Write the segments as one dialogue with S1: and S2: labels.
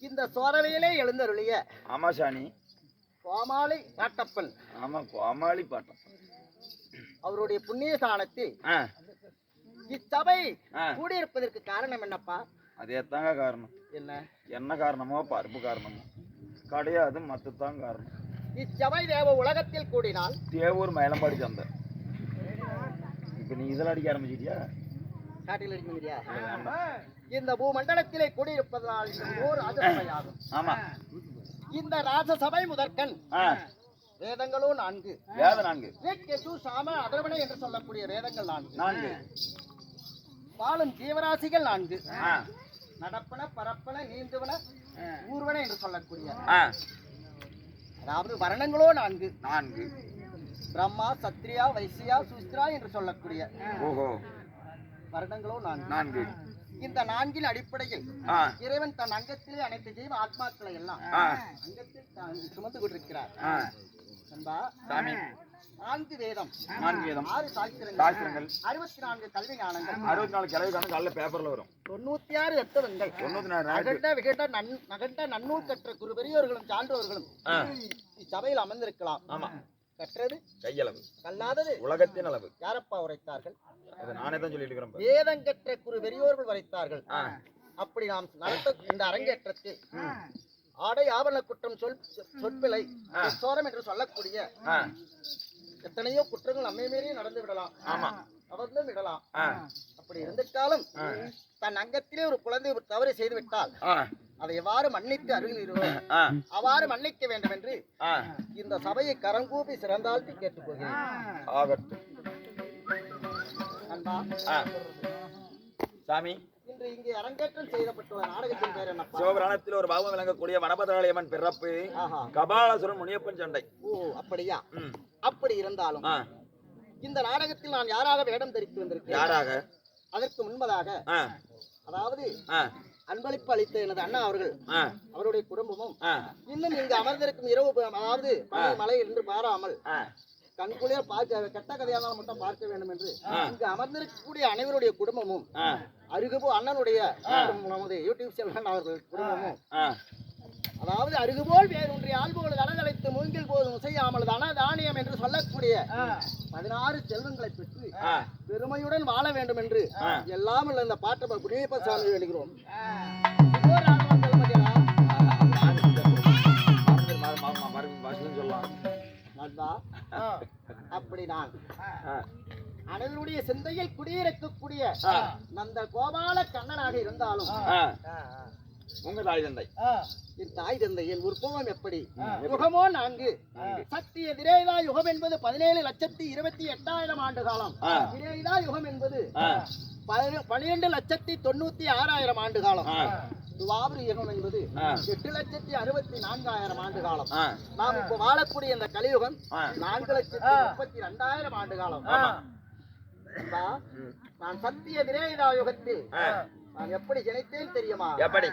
S1: இந்த சோரவையிலே எழுந்தருளிய
S2: ஆமா சாணி
S1: கோமாளி பாட்டப்பன்.
S2: ஆமா கோமாளி பாட்டம்.
S1: அவருடைய புண்ணிய ஸ்தானத்தில் இச்சபை கூடியிருப்பதற்கு காரணம் என்னப்பா?
S2: அதே தாங்க காரணம். என்ன காரணமோ பருப்பு காரணமோ கிடையாது, மத்ததான் காரணம்.
S1: இச்சபை தேவ உலகத்தில் கூடினால்
S2: தேவூர் மயிலம்பாடி சந்தை. இப்ப நீ இதெல்லாம் அடிக்க ஆரம்பிச்சிட்டியா?
S1: காட்டில் அடிக்கிறியா? இந்த பூமண்டலத்திலே கூடியிருப்பதனால் ஓர் ராஜசபையாகும்.
S2: ஆமா,
S1: இந்த ராஜசபை முதற்கண் வேதங்களோ 4.
S2: வேத 4.
S1: யஜு சாம அதர்வண என்று சொல்லக்கூடிய வேதங்கள் 4.
S2: 4.
S1: வாழும் ஜீவராசிகள் 4. நடப்பன பரப்பன நீந்துவன ஊர்வன என்று சொல்லக்கூடிய, அதாவது வர்ணங்களோ 4.
S2: 4.
S1: பிரம்மா சத்ரியா வைசியா சூஸ்திரா என்று சொல்லக்கூடிய வருடங்களோ 4. இந்த 4 அடிப்படையில் இறைவன் தன் அங்கத்திலே அனைத்து ஜீவ ஆத்மாக்களை எல்லாம் அங்கத்தில் சுமந்து கொண்டிருக்கிறார். 4 வேதம், 6 சாஸ்திரங்கள், 64 கல்வி ஞானங்கள்,
S2: 64 கல்வி ஞானம் காலைல பேப்பர்ல வரும்.
S1: 96 தத்துவங்கள், 96 நகண்ட நன்னூல் கற்ற குரு பெரியோர்களும் சான்றோர்களும் இச்சபையில் அமர்ந்திருக்கலாம்.
S2: ஆமா,
S1: கற்றது
S2: கையளவு,
S1: கல்லாதது
S2: உலகத்தின் அளவு.
S1: யாரப்பா உரைத்தார்கள்?
S2: நானே தான் சொல்லிட்டு இருக்கிறேன்.
S1: வேதம் கற்ற குரு பெரியோர்கள் உரைத்தார்கள். அப்படி நாம் நடத்த இந்த அரங்கேற்றத்தில் ஆடை ஆபரண குற்றம் சொற்பிழை சோரம் என்று சொல்லக்கூடிய எத்தனையோ குற்றங்கள் நம்மை மீறி நடந்து விடலாம்.
S2: ஆமா,
S1: அவர்களும் விடலாம். அப்படி இருந்துட்டாலும் தன் அங்கத்திலே ஒரு குழந்தை தவறு செய்து விட்டால் அதை எவ்வாறு மன்னித்து அருகில் அவ்வாறு மன்னிக்க வேண்டும் என்று இந்த சபையை கரங்கூப்பி சிறந்தாழ்த்தி கேட்டுக்கொள்கிறேன்.
S2: சாமி,
S1: இன்று இங்கே அரங்கேற்றம் செய்யப்பட்டுள்ள நாடகத்தின் பேர் என்ன?
S2: சிவபுராணத்தில் ஒரு பாவம் விளங்கக்கூடிய வனபத்ராளியம்மன் பிறப்பு, கபாலசுரன் முனியப்பன் சண்டை.
S1: ஓ, அப்படியா? அப்படி இருந்தாலும் இந்த நாடகத்தில் நான் யாராக வேடம் தரித்து வந்திருக்கேன்?
S2: யாராக? அதற்கு
S1: முன்பதாக, அதாவது அன்பளிப்பு அளித்த எனது அண்ணா அவர்கள், அவருடைய குடும்பமும் இன்னும் இங்கு அமர்ந்திருக்கும் இரவு, அதாவது மலை என்று பாராமல் கண்குளிர பார்க்க, கெட்ட கதையானால் மட்டும் பார்க்க வேண்டும் என்று இங்கு அமர்ந்திருக்கக்கூடிய அனைவருடைய குடும்பமும், அருகுபோ அண்ணனுடைய நமது யூடியூப் சேனல் அவர்கள் குடும்பமும், அதாவது அருகுபோல் வேறொன்றிய ஆள்போல் தடகலைத்து மூங்கில் போதும் செய்யாமல் தானியம் என்று சொல்லக்கூடிய 16 செல்வங்களை பெற்று பெருமையுடன் வாழ வேண்டும் என்று எல்லாம் இந்த பாட்டை குடியப்ப சாமி வேண்டுகிறோம். அப்படி நான் அனைவருடைய சிந்தையில் குடியிருக்கக்கூடிய நந்த கோபால கண்ணனாக இருந்தாலும்
S2: உங்க தாய் தந்தை,
S1: என் தாய் தந்தை, என் உற்பவம் எப்படி? யுகமோ 4. சத்திய திரேதா யுகம் என்பது 17,28,000 ஆண்டு காலம். திரேதா யுகம் என்பது 12,96,000 ஆண்டு காலம். துவாபர யுகம் என்பது 8,64,000 ஆண்டு காலம். நாம் இப்ப வாழக்கூடிய இந்த கலியுகம் 4,32,000 ஆண்டு காலம். நான் சத்திய திரேதா யுகத்தில் நான் எப்படி ஜனித்தேன் தெரியுமா?
S2: எப்படி?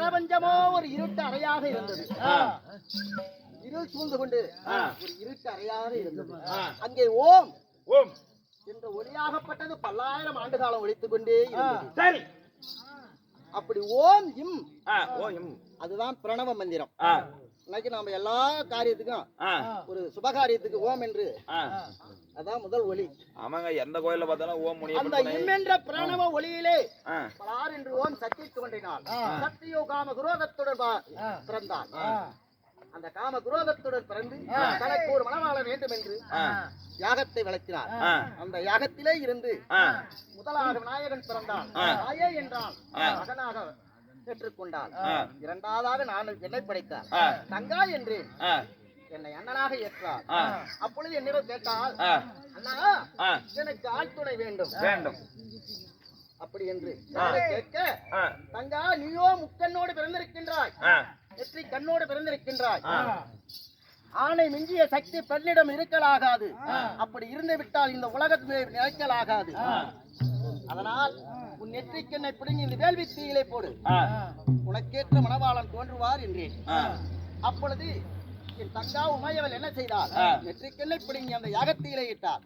S1: பிரபஞ்சமோ ஒரு இருட்டு அறையாக இருந்தது. இருள் சூழ்ந்து கொண்டு ஒரு இருட்டு அறையாக இருந்தது. அங்கே ஓம்
S2: ஓம்
S1: என்ற ஒளியாகப்பட்டது பல்லாயிரம் ஆண்டு காலம் ஒழித்துக் கொண்டே இருந்தது.
S2: சரி.
S1: அப்படி ஓம் இம்
S2: ஓ இம்
S1: அதுதான் பிரணவ மந்திரம். இன்னைக்கு நாம எல்லா காரியத்துக்கும் ஒரு சுபகாரியத்துக்கு ஓம் என்று அதான் முதல் ஒலி.
S2: ஆமாங்க, எந்த கோயில்ல பார்த்தாலும் ஓம் முனிய
S1: அந்த இம் என்ற பிரணவ ஒளியிலே பலார் என்று ஓம் சக்தி தோன்றினார். சக்தியோ காம குரோதத்துடன் பிறந்தார். அந்த காம குரோதத்துடன் பிறந்து தனக்கு ஒரு மனவாள வேண்டும் என்று யாகத்தை வளர்த்தினார். அந்த யாகத்திலே இருந்து முதலாக விநாயகன் பிறந்தான். தாயே என்றால் மகனாக பெற்றுக்கொண்டார். இரண்டாவதாக நான் என்னை படைத்தார். தங்கா என்று என்னை அண்ணனாக ஏற்றார். அப்பொழுது என்னிடம் கேட்டால், அண்ணா எனக்கு ஆள் துணை வேண்டும் வேண்டும் அப்படி என்று கேட்க, தங்கா நீயோ முக்கண்ணோடு பிறந்திருக்கின்றாய், நெற்றி கண்ணோடு பிறந்திருக்கின்றாய். ஆணை மிஞ்சிய சக்தி பெண்ணிடம் இருக்கலாகாது. அப்படி இருந்து விட்டால் இந்த உலகத்திலே நிலைக்கலாகாது. அதனால் உன் நெற்றிக்கண்ணை பிடுங்கி இந்த வேள்வி தீயிலே போடு, உனக்கேற்ற மணவாளன் தோன்றுவார் என்றேன். அப்பொழுது என் தங்கா உமையவள் என்ன செய்தார்? நெற்றிக்கண்ணை பிடுங்கி அந்த யாகத்தீயிலே இட்டார்.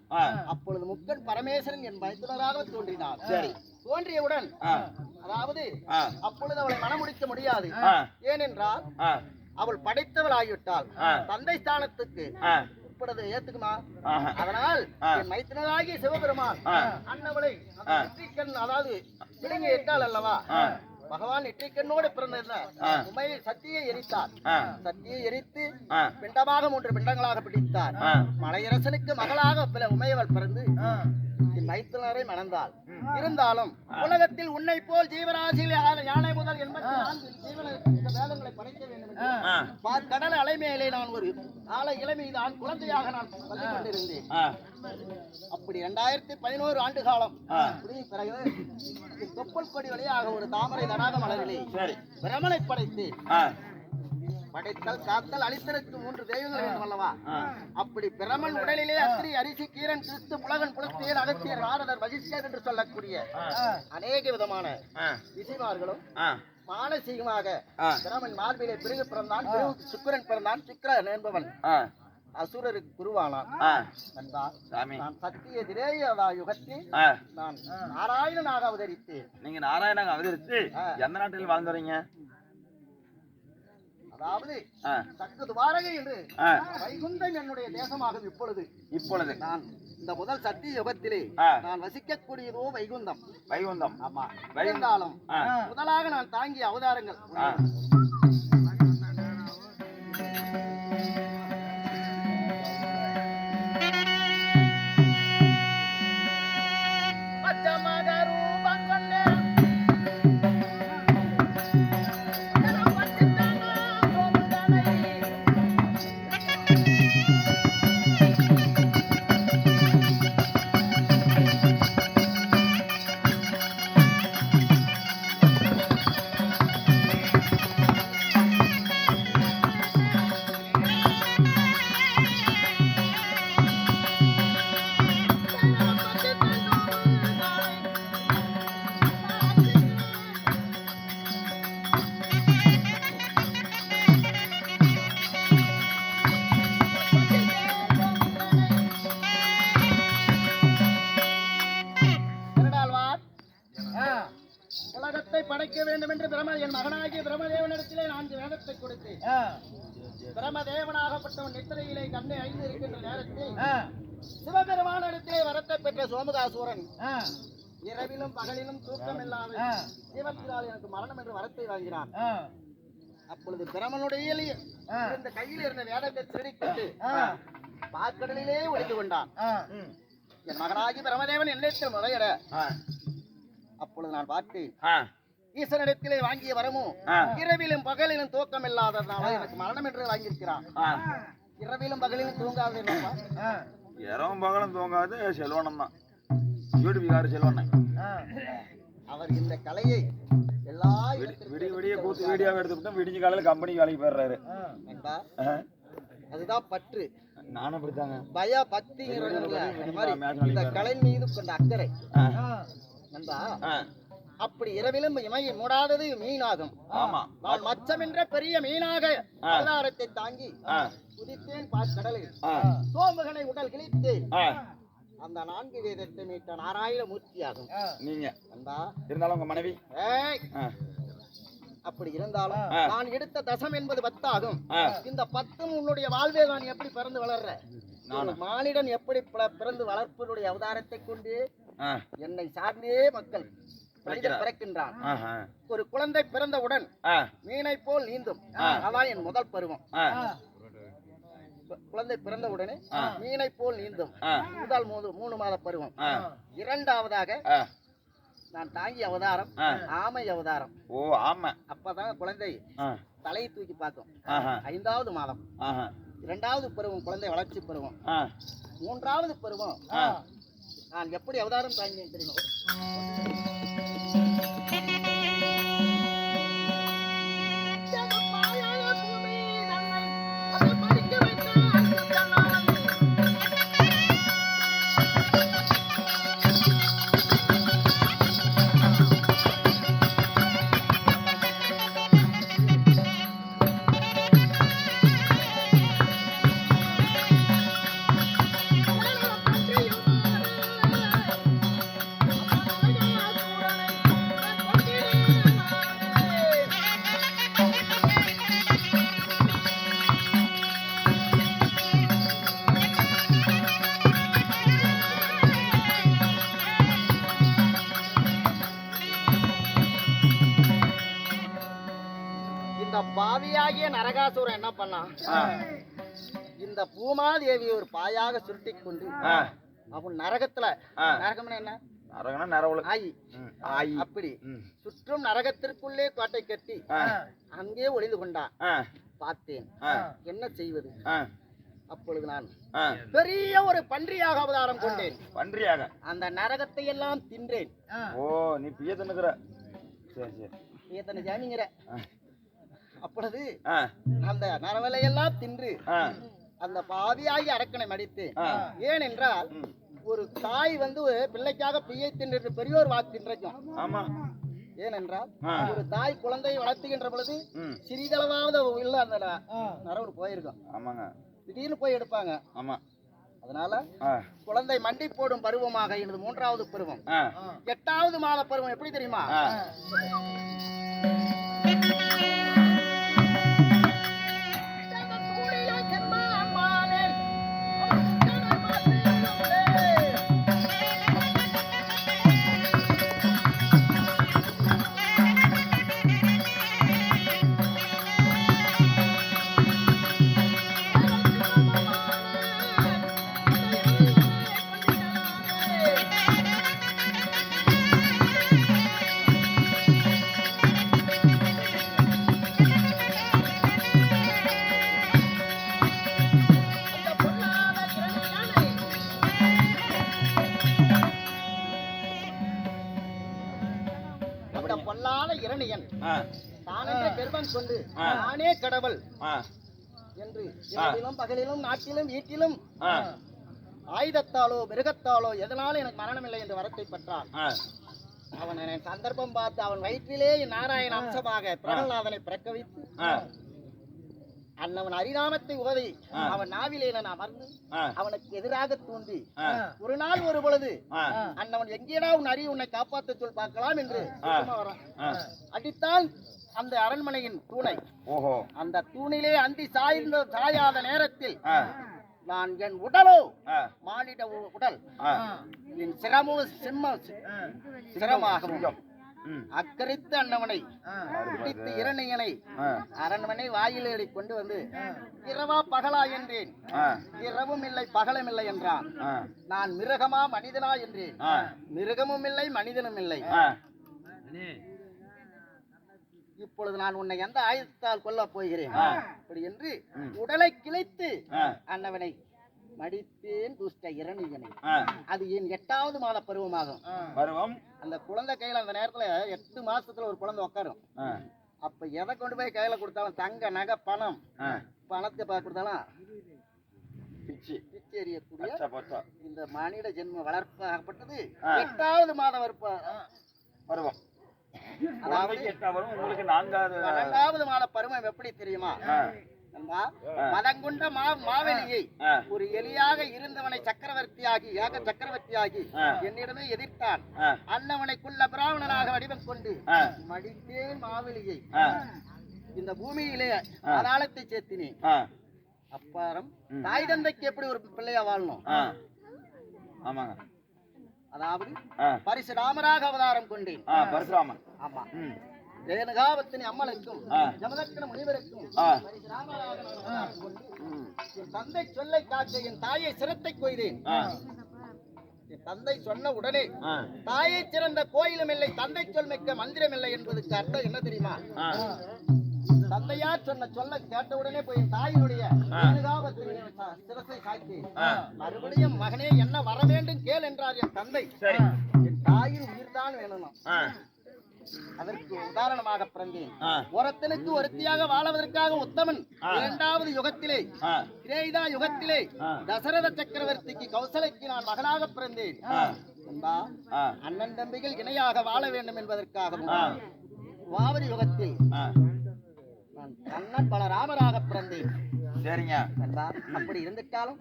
S1: அப்பொழுது முக்கன் பரமேஸ்வரன் என் மைத்துனராக தோன்றினார். சரி, தோன்றியவுடன் அதாவது அப்பொழுது அவளை மனமுடிக்க முடியாது. ஏனென்றால் அவள் படைத்தவள் ஆகிவிட்டாள். தந்தை ஸ்தானத்துக்கு இப்பொழுது ஏத்துக்குமா? அதனால் என் மைத்தினராகிய சிவபெருமான் அண்ணவளை நெற்றிக்கண் அதாவது பிடுங்கி இட்டாள் அல்லவா? பகவான் நெற்றிக்கண்ணோடு பிறந்த உமையை சத்தியை எரித்தார். சத்தியை எரித்து பிண்டமாக 3 பிண்டங்களாக பிடித்தார். மலையரசனுக்கு மகளாக உமையவள் பிறந்து என் மைத்துனரை மணந்தாள். இருந்தாலும் உலகத்தில் உன்னை போல் ஜீவராசியில் யானை முதல் 84 ஜீவன வேதங்களை படைக்க வேண்டும். கடல் அலை மேலே நான் ஒரு கால இளமை தான் குழந்தையாக நான் பள்ளி கொண்டிருந்தேன். அப்படி 2011 ஆண்டு காலம் பிறகு தொப்பல் கொடி வழியாக ஒரு தாமரை தடாக மலரிலே பிரமனை படைத்தேன். படைத்தல் காத்தல் அழித்தலுக்கு 3 தெய்வங்கள் வேண்டும் அல்லவா? அப்படி பிரமன் உடலிலே அத்திரி அரிசி கீரன் கிறிஸ்து புலகன் புலத்தியர் அகத்தியர் நாரதர் வசிஷ்டர் என்று சொல்லக்கூடிய அநேக விதமான ரிஷிமார்களும் மானசீகமாக பிரமன் மார்பிலே பிறகு பிறந்தான். சுக்கிரன் பிறந்தான். சுக்கிரன் என்பவன் அசுரருக்கு குருவானான். நான் சத்திய திரேயதா யுகத்தில் நான் நாராயணனாக அவதரித்தேன்.
S2: நீங்க நாராயணனாக அவதரித்து எந்த நாட்டில் வாழ்ந்து வரீங்க?
S1: அதாவது சக்கு துவாரகை என்று வைகுந்தம் என்னுடைய தேசமாகும். இப்பொழுது நான் இந்த முதல் சத்திய யுகத்திலே நான் வசிக்கக்கூடியதோ வைகுந்தம்.
S2: வைகுந்தம்
S1: ஆமா. இருந்தாலும் முதலாக நான் தாங்கிய அவதாரங்கள் படைக்க வேண்டும் என்று என் மகனாகிய பிரம்மதேவனிடத்திலே 4 வேதத்தை கொடுத்தேன். பிரம்மதேவனாகப்பட்டவன் நித்திரையிலே கண்ணை 5 இருக்கின்ற நேரத்தில் சிவபெருமானிடத்திலே வரத்தை பெற்ற சோமகாசூரன் இரவிலும் பகலிலும் தூக்கம் இல்லாமல் சிவத்தினால் எனக்கு மரணம் என்று வரத்தை வாங்கினான். அப்பொழுது பிரம்மனுடைய இந்த கையில் இருந்த வேதத்தை திருடிக்கொண்டு பாக்கடலிலே ஒளிந்து கொண்டான். என் மகனாகி பிரம்மதேவன் என்னிடத்தில் முறையிட அப்பொழுது நான் பார்த்தேன், ஈசனிடத்திலே வாங்கிய வரமும் இரவிலும் பகலிலும் தூக்கம் இல்லாததுனால எனக்கு மரணம் என்று வாங்கியிருக்கிறான். இரவிலும் பகலிலும் தூங்காது
S2: இரவும் பகலும் தூங்காது செல்வனம் தான். யூடிபிகார செல்வன்
S1: அவர் இந்த கலையை எல்லா
S2: விடிய கூத்து வீடியோவை எடுத்துக்கிட்டோம். விடிஞ்ச காலையில் கம்பெனி வேலைக்கு போயிடுறாரு.
S1: அதுதான் பற்று.
S2: நானும் அப்படித்தாங்க.
S1: பய பக்தி இந்த கலை மீது கொண்ட அக்கறை நண்பா. அப்படி இரவிலும் இமை மூடாதது மீனாகும்.
S2: ஆமா.
S1: நான் மச்சமென்ற பெரிய மீனாக அவதாரத்தை தாங்கி குதித்தேன் பாற்கடலில். சோமுகனை உடல் கிழித்து அந்த 4 வேதத்தை மீட்ட நாராயணமூர்த்தியாகும்
S2: நீங்க.
S1: அன்பா
S2: இருந்தாலும் உங்க மனைவி
S1: அப்படி இருந்தாலும் நான் எடுத்த தசம் என்பது 10 ஆகும். இந்த 10 உன்னுடைய வாழ்வே நான் எப்படி பிறந்து வளர்ற மானிடன் எப்படி பிறந்து வளர்ப்பனுடைய அவதாரத்தை கொண்டு என்னை சார்ந்தே மக்கள் பிறக்கின்றான். ஒரு குழந்தை பிறந்தவுடன் மீனை போல் நீந்தும். அதான் என் முதல் பருவம். குழந்தை பிறந்தவுடனே மீனை போல் நீந்தும் முதல் 3 மாத பருவம். இரண்டாவதாக நான் தாங்கிய அவதாரம் ஆமை அவதாரம்.
S2: ஓ ஆமை.
S1: அப்பதான் குழந்தை தலையை தூக்கி பார்க்கும். 5வது மாதம். 2வது பருவம் குழந்தை வளர்ச்சி பருவம். 3வது பருவம் நான் எப்படி அவதாரம் தாங்கினேன் தெரியுமா? பாவியாகிய நரகாசுரன் என்ன பண்ணான்? இந்த பூமாதேவி ஒரு பாயாக சுருட்டி கொண்டு அவன் நரகத்துல, நரகம்னா என்ன? அப்படி சுற்றும் நரகத்திற்குள்ளே கோட்டை கட்டி அங்கே ஒளிந்து கொண்டான். பார்த்தேன் என்ன செய்வது. அப்பொழுது நான் பெரிய ஒரு பன்றியாக அவதாரம் கொண்டேன்.
S2: பன்றியாக
S1: அந்த நரகத்தை எல்லாம் தின்றேன்.
S2: ஓ நீ பியத்தனுக்குற. சரி சரி
S1: பியத்தனை ஜாமிங்கிற. அப்பொழுது அந்த நரவலை எல்லாம் தின்று அந்த பாவியாகி அரக்கனை மடித்து. ஏனென்றால் ஒரு தாய் பிள்ளைக்காக பிய்யை தின்று பெரியோர் வாக்கு தின்றைக்கும்.
S2: ஆமா.
S1: ஏனென்றால் ஒரு தாய் குழந்தையை வளர்த்துகின்ற பொழுது சிறிதளவாவது இல்ல அந்த நரவு போயிருக்கும்.
S2: ஆமாங்க.
S1: திடீர்னு போய் எடுப்பாங்க.
S2: ஆமா.
S1: அதனால குழந்தை மண்டி போடும் பருவமாக எனது 3வது பருவம். 8வது மாத பருவம் எப்படி தெரியுமா? பொல்லாத இரணியன் தானே பெருமன் கொண்டு நானே கடவுள் என்று இரவிலும் பகலிலும் நாட்டிலும் வீட்டிலும் ஆயுதத்தாலோ மிருகத்தாலோ எதனாலும் எனக்கு மரணம் இல்லை என்று வரத்தை பெற்றான். அவன் சந்தர்ப்பம் பார்த்து அவன் வயிற்றிலே நாராயண அம்சமாக பிரகலாதனை பிறக்க வைத்து அன்னவன் அரிநாமத்தை ஓதி அவன் நாவிலே நான் அமர்ந்து அவனுக்கு எதிராக தூண்டி ஒரு நாள் ஒரு பொழுது அன்னவன் எங்கேடா உன் அறிவு உன்னை காப்பாற்ற சொல் பார்க்கலாம் என்று அடித்தால் அந்த அரண்மனையின் தூணை. அந்த தூணிலே அந்தி சாயாத நேரத்தில் நான் என் உடலோ மானிட உடல் என் சிரமோ சிரமாகவும் அக்கரித்து அன்னவனை பிடித்து இரணியனை அரண்மனை வாயிலேறி கொண்டு வந்து இரவா பகலா என்றேன். இரவும் இல்லை பகலும் இல்லை என்றான். நான் மிருகமா மனிதனா என்றேன். மிருகமும் இல்லை மனிதனும் இல்லை. இப்பொழுது நான் உன்னை எந்த ஆயுதத்தால் கொல்ல போகிறேன் அப்படி என்று உடலை கிளைத்து அன்னவனை மடித்தேன் துஷ்ட இரணியனை. அது என் 8வது மாத பருவமாகும். அந்த குழந்தை கையில அந்த நேரத்துல 8 மாசத்துல ஒரு குழந்தை உட்காரும். அப்ப எதை கொண்டு போய் கையில கொடுத்தாலும் தங்க நகை பணம் பணத்தை கொடுத்தாலும் பிச்சை எறியக்கூடிய இந்த மனித ஜென்ம வளர்ப்பாகப்பட்டது 8வது மாதம் பருவம்.
S2: குழந்தைக்கு 8 வரும், உங்களுக்கு 4வது
S1: 4வது மாத பருவம் எப்படி தெரியுமா? நண்பா, மதங்குண்ட மாவெளியை ஒரு எலியாக இருந்தவனை சக்கரவர்த்தியாகி ஏக சக்கரவர்த்தியாகி என்னிடமே எதிர்த்தான். அன்னவனைக்குள்ள பிராமணனாக வடிவம் கொண்டு மடித்தேன் மாவெளியை இந்த பூமியிலே அதாளத்தை சேர்த்தினேன். அப்புறம் தாய் தந்தைக்கு எப்படி ஒரு பிள்ளையா வாழணும்?
S2: ஆமாங்க.
S1: அதாவது பரசுராமராக அவதாரம் கொண்டேன்.
S2: பரசுராமன்.
S1: ஆமா. ரேணுகாவத்தினி அம்மனுக்கும் ஜமதக்கின முனிவருக்கும் பரசுராமராக அவதாரம் கொண்டு என் தந்தை சொல்லை காக்க என் தாயை சிரத்தை கொய்தேன். என் தந்தை சொன்ன உடனே தாயை சிறந்த கோயிலும் இல்லை, தந்தை சொல் மிக்க மந்திரம் இல்லை என்பதற்கு அர்த்தம் என்ன தெரியுமா? தந்தையார் சொன்ன சொல்ல கேட்ட உடனே போய் என் தாயினுடைய சிரசை காய்ச்சி மறுபடியும் மகனே என்ன வர வேண்டும் கேள் என்றார் என் தந்தை. என் தாயின் உயிர்தான் வேணும். அதற்கு உதாரணமாக பிறந்தேன். ஒருத்தனுக்கு ஒருத்தியாக வாழ்வதற்காக உத்தமன் 2வது யுகத்திலே திரேதா யுகத்திலே தசரத சக்கரவர்த்திக்கு கௌசலைக்கு நான் மகனாக பிறந்தேன். அண்ணன் தம்பிகள் இணையாக வாழ வேண்டும் என்பதற்காகவும் வாவரி யுகத்தில் கண்ணன் பலராமராக பிறந்தேன்.
S2: சரிங்க.
S1: அப்படி இருந்துட்டாலும்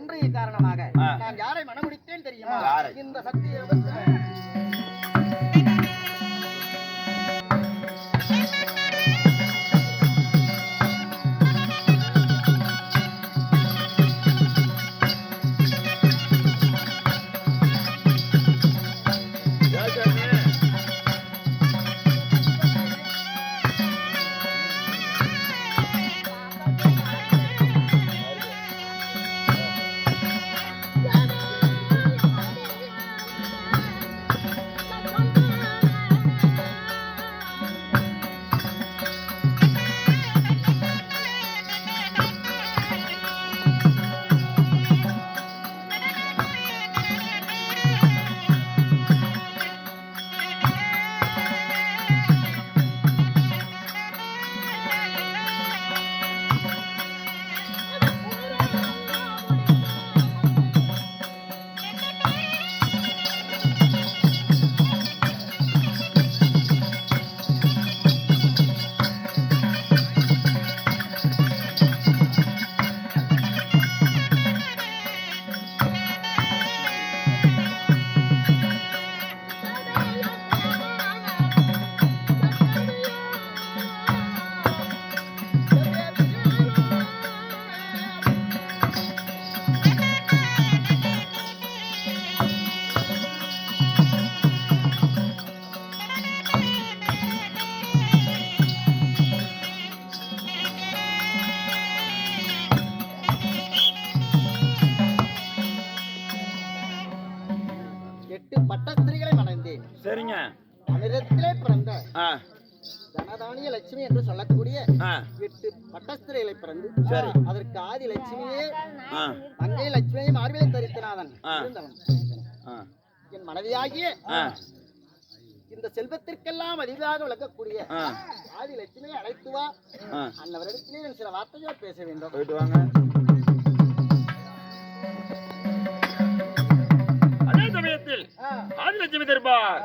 S1: இன்றைய காரணமாக நான் யாரை மனமுடித்தேன் தெரியுமா? இந்த சக்தி பட்டஸ்திரிகளை மணந்தேன்.
S2: சரிங்க.
S1: அமிர்தத்திலே பிறந்த தனதானிய லட்சுமி என்று சொல்லக்கூடிய 8 பட்டஸ்திரிகளை பிறந்து அதற்கு ஆதி லட்சுமியே தங்கை லட்சுமியை மார்பிலை தரித்தனாதன் இருந்தவன். என் மனைவியாகிய இந்த செல்வத்திற்கெல்லாம் அதிகமாக விளக்கக்கூடிய ஆதி லட்சுமியை அழைத்து வா. அன்னவரிடத்திலே சில வார்த்தைகளை பேச வேண்டும்.
S2: போயிட்டு வாங்க. அதே சமயத்தில் ஆதிலட்சுமி தருபார்